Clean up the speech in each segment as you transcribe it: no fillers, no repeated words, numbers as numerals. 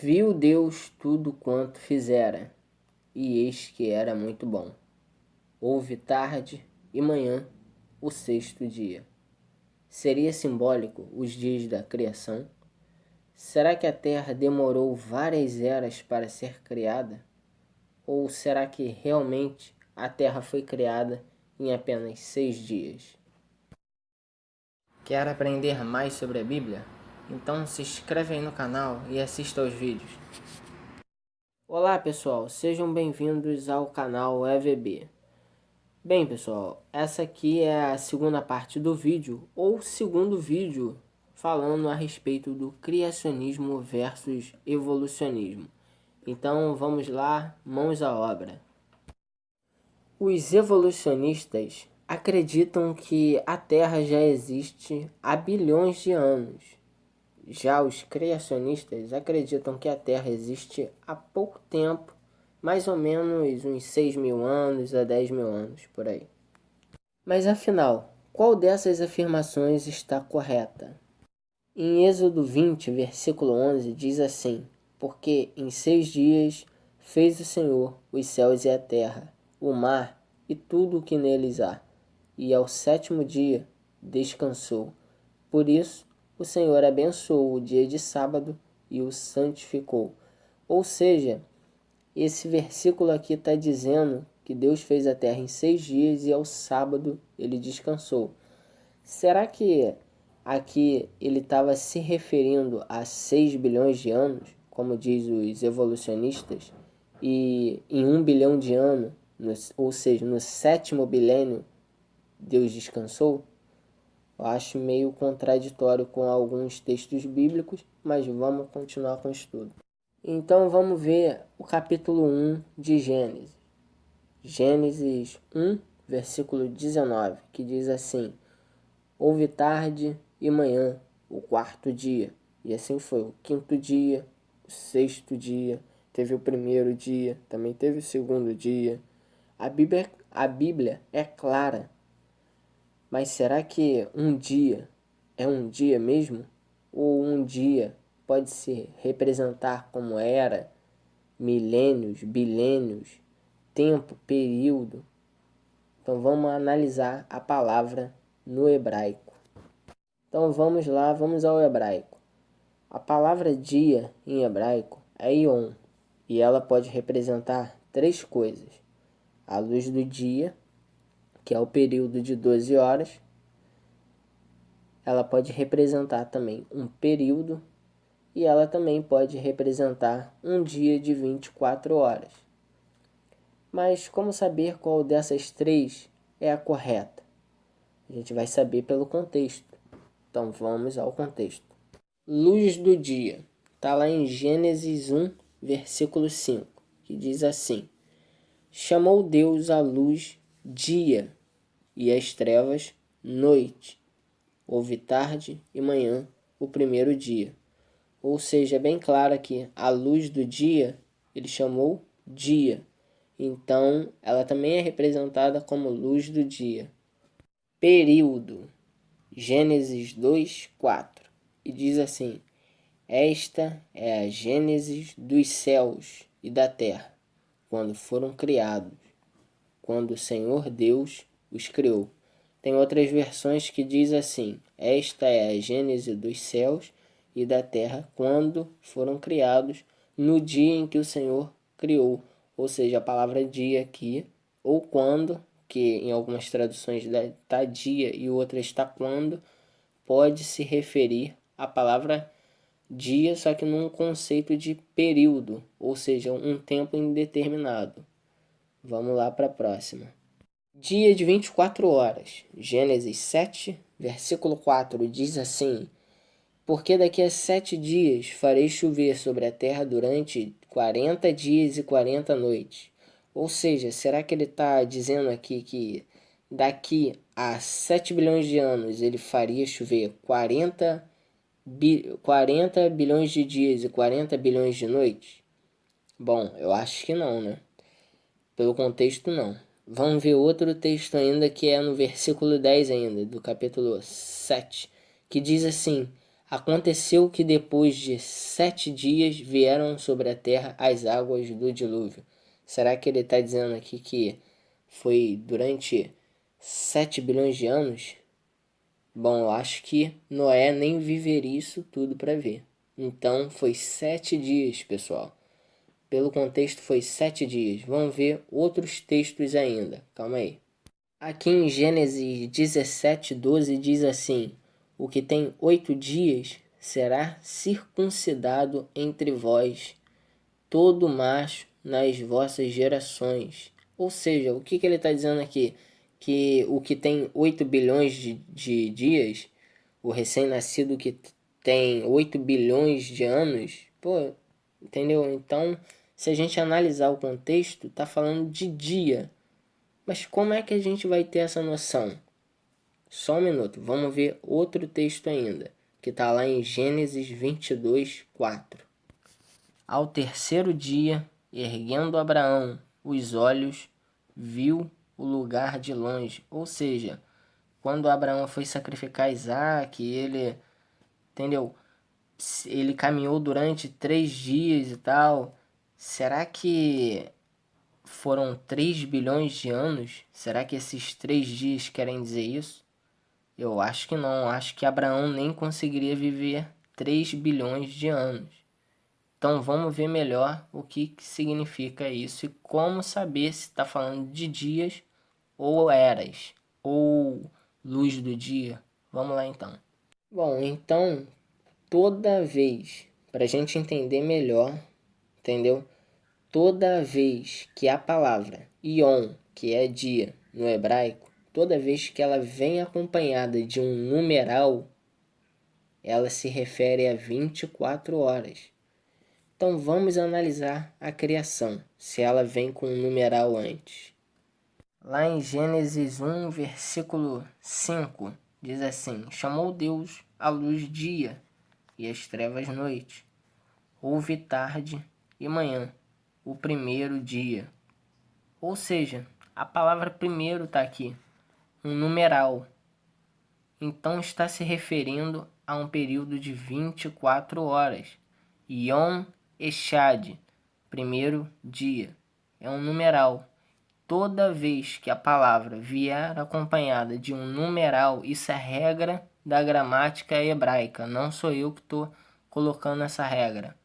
Viu Deus tudo quanto fizera, e eis que era muito bom. Houve tarde e manhã, o sexto dia. Seria simbólico os dias da criação? Será que a Terra demorou várias eras para ser criada? Ou será que realmente a Terra foi criada em apenas 6 dias? Quer aprender mais sobre a Bíblia? Então se inscreve aí no canal e assista aos vídeos. Olá pessoal, sejam bem-vindos ao canal EVB. Bem pessoal, essa aqui é a segunda parte do vídeo, ou segundo vídeo, falando a respeito do criacionismo versus evolucionismo. Então vamos lá, mãos à obra. Os evolucionistas acreditam que a Terra já existe há bilhões de anos. Já os criacionistas acreditam que a Terra existe há pouco tempo, mais ou menos uns 6.000 anos a 10.000 anos, por aí. Mas afinal, qual dessas afirmações está correta? Em Êxodo 20, versículo 11, diz assim: Porque em 6 dias fez o Senhor os céus e a terra, o mar e tudo o que neles há, e ao sétimo dia descansou. Por isso, o Senhor abençoou o dia de sábado e o santificou. Ou seja, esse versículo aqui está dizendo que Deus fez a terra em 6 dias e ao sábado ele descansou. Será que aqui ele estava se referindo a 6 bilhões de anos, como diz os evolucionistas, e em 1 bilhão de anos, ou seja, no sétimo bilênio, Deus descansou? Eu acho meio contraditório com alguns textos bíblicos, mas vamos continuar com o estudo. Então vamos ver o capítulo 1 de Gênesis. Gênesis 1, versículo 19, que diz assim: Houve tarde e manhã, o quarto dia. E assim foi o quinto dia, o sexto dia, teve o primeiro dia, também teve o segundo dia. A Bíblia é clara. Mas será que um dia é um dia mesmo? Ou um dia pode se representar como era, milênios, bilênios, tempo, período? Então vamos analisar a palavra no hebraico. Então vamos lá, vamos ao hebraico. A palavra dia em hebraico é Yom, e ela pode representar três coisas: a luz do dia, que é o período de 12 horas. Ela pode representar também um período, e ela também pode representar um dia de 24 horas. Mas como saber qual dessas três é a correta? A gente vai saber pelo contexto. Então vamos ao contexto. Luz do dia. Está lá em Gênesis 1, versículo 5, que diz assim: Chamou Deus a luz dia, e as trevas noite. Houve tarde e manhã, o primeiro dia. Ou seja, é bem claro que a luz do dia, ele chamou dia. Então, ela também é representada como luz do dia. Período. Gênesis 2, 4. E diz assim: Esta é a gênese dos céus e da terra, quando foram criados, quando o Senhor Deus os criou. Tem outras versões que diz assim: Esta é a gênese dos céus e da terra quando foram criados, no dia em que o Senhor criou. Ou seja, a palavra dia aqui, ou quando, que em algumas traduções está dia e outras está quando, pode se referir à palavra dia, só que num conceito de período, ou seja, um tempo indeterminado. Vamos lá para a próxima. Dia de 24 horas. Gênesis 7, versículo 4 diz assim: Porque daqui a 7 dias farei chover sobre a terra durante 40 dias e 40 noites. Ou seja, será que ele está dizendo aqui que daqui a 7 bilhões de anos ele faria chover 40 bilhões de dias e 40 bilhões de noites? Bom, eu acho que não, né? Pelo contexto, não. Vamos ver outro texto ainda, que é no versículo 10 ainda, do capítulo 7, que diz assim: Aconteceu que depois de 7 dias vieram sobre a terra as águas do dilúvio. Será que ele está dizendo aqui que foi durante 7 bilhões de anos? Bom, eu acho que Noé nem viveria isso tudo para ver. Então foi 7 dias, pessoal. Pelo contexto foi 7 dias. Vamos ver outros textos ainda. Calma aí. Aqui em Gênesis 17:12 diz assim: o que tem 8 dias será circuncidado entre vós, todo macho nas vossas gerações. Ou seja, o que ele está dizendo aqui? Que o que tem 8 bilhões de dias, o recém-nascido que tem 8 bilhões de anos, pô, entendeu? Então, se a gente analisar o contexto, está falando de dia. Mas como é que a gente vai ter essa noção? Só um minuto, vamos ver outro texto ainda, que está lá em Gênesis 22:4. Ao terceiro dia, erguendo Abraão os olhos, viu o lugar de longe. Ou seja, quando Abraão foi sacrificar Isaac, ele, entendeu? Ele caminhou durante 3 dias e tal. Será que foram 3 bilhões de anos? Será que esses 3 dias querem dizer isso? Eu acho que não. Acho que Abraão nem conseguiria viver 3 bilhões de anos. Então vamos ver melhor o que significa isso e como saber se está falando de dias ou eras ou luz do dia. Vamos lá então. Bom, então toda vez, para a gente entender melhor, entendeu? Toda vez que a palavra Yom, que é dia no hebraico, toda vez que ela vem acompanhada de um numeral, ela se refere a 24 horas. Então vamos analisar a criação, se ela vem com um numeral antes. Lá em Gênesis 1, versículo 5, diz assim: chamou Deus a luz dia e as trevas noite. Houve tarde e manhã, o primeiro dia. Ou seja, a palavra primeiro está aqui, um numeral. Então está se referindo a um período de 24 horas. Yom Echad, primeiro dia, é um numeral. Toda vez que a palavra vier acompanhada de um numeral, isso é regra da gramática hebraica. Não sou eu que estou colocando essa regra.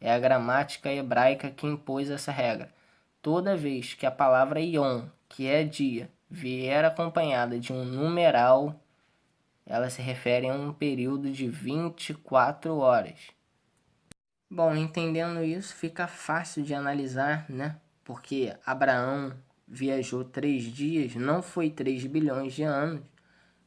É a gramática hebraica que impôs essa regra. Toda vez que a palavra Yom, que é dia, vier acompanhada de um numeral, ela se refere a um período de 24 horas. Bom, entendendo isso, fica fácil de analisar, né? Porque Abraão viajou 3 dias, não foi 3 bilhões de anos.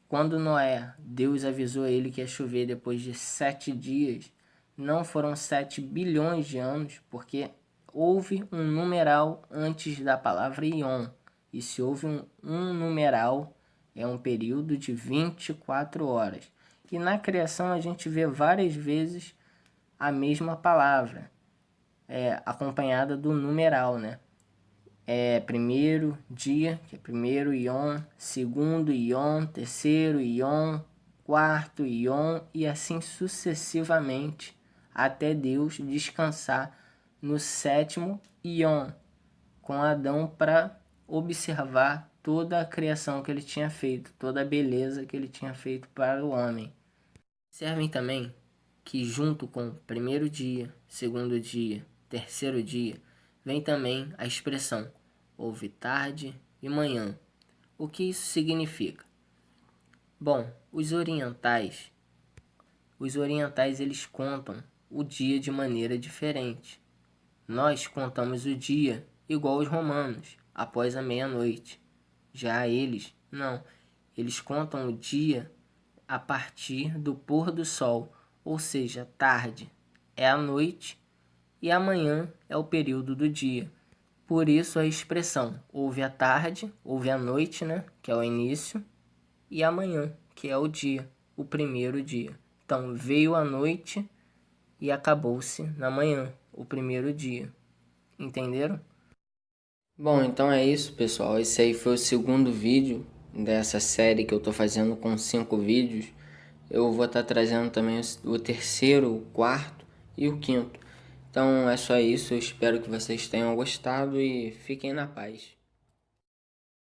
Quando Noé, Deus avisou ele que ia chover depois de 7 dias, não foram 7 bilhões de anos, porque houve um numeral antes da palavra Yom. E se houve um numeral, é um período de 24 horas. E na criação a gente vê várias vezes a mesma palavra, acompanhada do numeral, né? Primeiro dia, que é primeiro Yom, segundo Yom, terceiro Yom, quarto Yom e assim sucessivamente, até Deus descansar no sétimo Yom, com Adão para observar toda a criação que ele tinha feito, toda a beleza que ele tinha feito para o homem. Observem também que junto com primeiro dia, segundo dia, terceiro dia, vem também a expressão houve tarde e manhã. O que isso significa? Bom, os orientais eles contam o dia de maneira diferente. Nós contamos o dia igual os romanos, após a meia-noite. Já eles, não. Eles contam o dia a partir do pôr do sol, ou seja, tarde é a noite e amanhã é o período do dia. Por isso a expressão houve a tarde, houve a noite, né, que é o início, e amanhã, que é o dia, o primeiro dia. Então veio a noite e acabou-se na manhã, o primeiro dia. Entenderam? Bom, então é isso, pessoal. Esse aí foi o segundo vídeo dessa série que eu tô fazendo com 5 vídeos. eu vou estar trazendo também o terceiro, o quarto e o quinto. Então é só isso, eu espero que vocês tenham gostado e fiquem na paz.